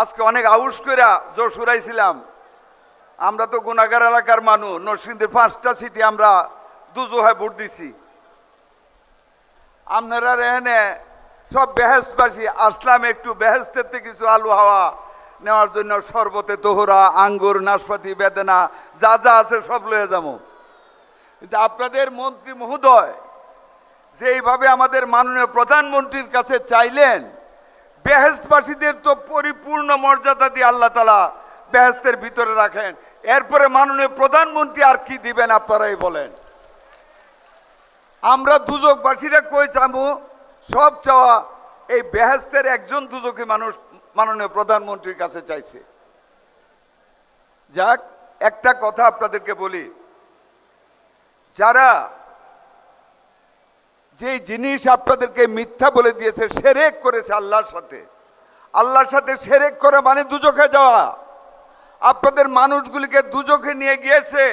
আজকে অনেক আউস করে জোর শুরাইছিলাম। আমরা তো গুনাগার এলাকার মানুষ, নরসিংদীর 5টা সিটি আমরা দুজোহায় ভোট দিছি। আপনারা এখানে সব বেহেশতবাসী আসলাম একটু বেহেশতের থেকে কিছু আলু হাওয়া নেওয়ার জন্য, শরবতে তোহরা, আঙ্গুর, নাশপাতি, বেদানা যা যা আছে সব লয়ে যাবো। কিন্তু আপনাদের মন্ত্রী মহোদয় যেইভাবে আমাদের মাননীয় প্রধানমন্ত্রীর কাছে চাইলেন, বেহেশতবাসীদের তো পরিপূর্ণ মর্যাদা দিয়ে আল্লাহ তাআলা বেহেশতের ভিতরে রাখেন, এরপরে মাননীয় প্রধানমন্ত্রী আর কি দিবেন আপনারাই বলেন। আমরা দুজকবাসীরা কই চাবো, সব চাওয়া এই বেহেশতের একজন দুজকি মানুষ মাননীয় প্রধানমন্ত্রীর কাছে চাইছে। যাক, একটা কথা আপনাদেরকে বলি, যারা যে জিনিস আপনাদেরকে মিথ্যা বলে দিয়েছে, শিরক করেছে আল্লাহর সাথে শিরক করা মানে দুজকে যাওয়া। আপনাদের মানুষগুলিকে দুজকে নিয়ে গিয়েছে,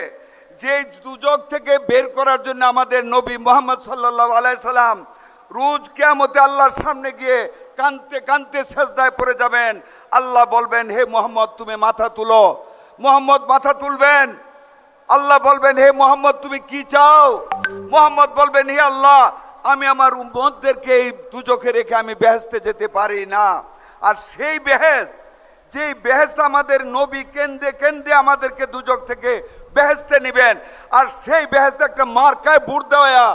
যে দুজক থেকে বের করার জন্য আমাদের নবী মুহাম্মদ সাল্লাল্লাহু আলাইহি সাল্লাম রোজ কিয়ামতে আল্লাহর সামনে গিয়ে কাঁদতে কাঁদতে সেজদায় পড়ে যাবেন। আল্লাহ বলবেন, হে মুহাম্মদ তুমি মাথা তুলো। মুহাম্মদ মাথা তুলবেন, আল্লাহ বলবেন, হে মুহাম্মদ তুমি কি চাও? মুহাম্মদ বলবেন, হে আল্লাহ আমি আমার উম্মতদেরকে এই দুজকে রেখে আমি বেহেশতে যেতে পারি না। আর সেই বেহেশত, যেই বেহেশত আমাদের নবী কেন্দ্রে কেন্দ্রে আমাদেরকে দুজক থেকে বেহেশতে নিবেন, আর সেই বেহেশতে একটা মার্কায় ভোট দেওয়া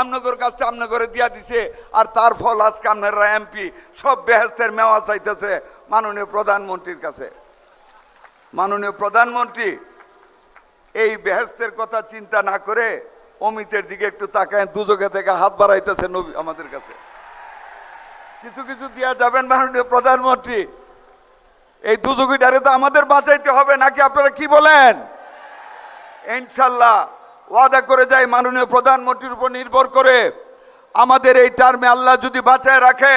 আপনাদের কাছে আপনাদের দিয়া দিছে, আর তার ফল আজকে আপনারা এমপি সব বেহেশতের মেওয়া চাইতেছে মাননীয় প্রধানমন্ত্রীর কাছে। মাননীয় প্রধানমন্ত্রী এই বেহেশতের কথা চিন্তা না করে অমিতের দিকে একটু তাকায়, দুজকে থেকে হাত বাড়াইতেছে নবী আমাদের কাছে। কিছু কিছু দিয়া যাবেন মাননীয় প্রধানমন্ত্রী, এই দুজকিটারে তো আমাদের বাঁচাইতে হবে নাকি, আপনারা কি বলেন? ইনশাল্লাহ ওয়াদা করে যাই, মাননীয় প্রধানমন্ত্রীর উপর নির্ভর করে আমাদের এই টার্মে আল্লাহ যদি বাঁচায় রাখে,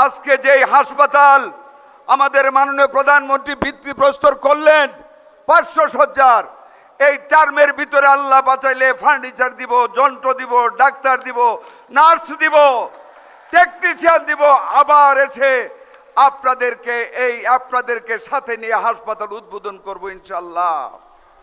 আজকে যেই হাসপাতাল আমাদের মাননীয় প্রধানমন্ত্রী ভিত্তিপ্রস্তর করলেন 500 শয্যার, এই টার্মের ভিতরে আল্লাহ বাঁচাইলে ফার্নিচার দিব, যন্ত্র দিব, ডাক্তার দিব, নার্স দিব, টেকনিশিয়ান দিব, আবার এসে আপনাদেরকে সাথে নিয়ে হাসপাতাল উদ্বোধন করবো ইনশাল্লাহ।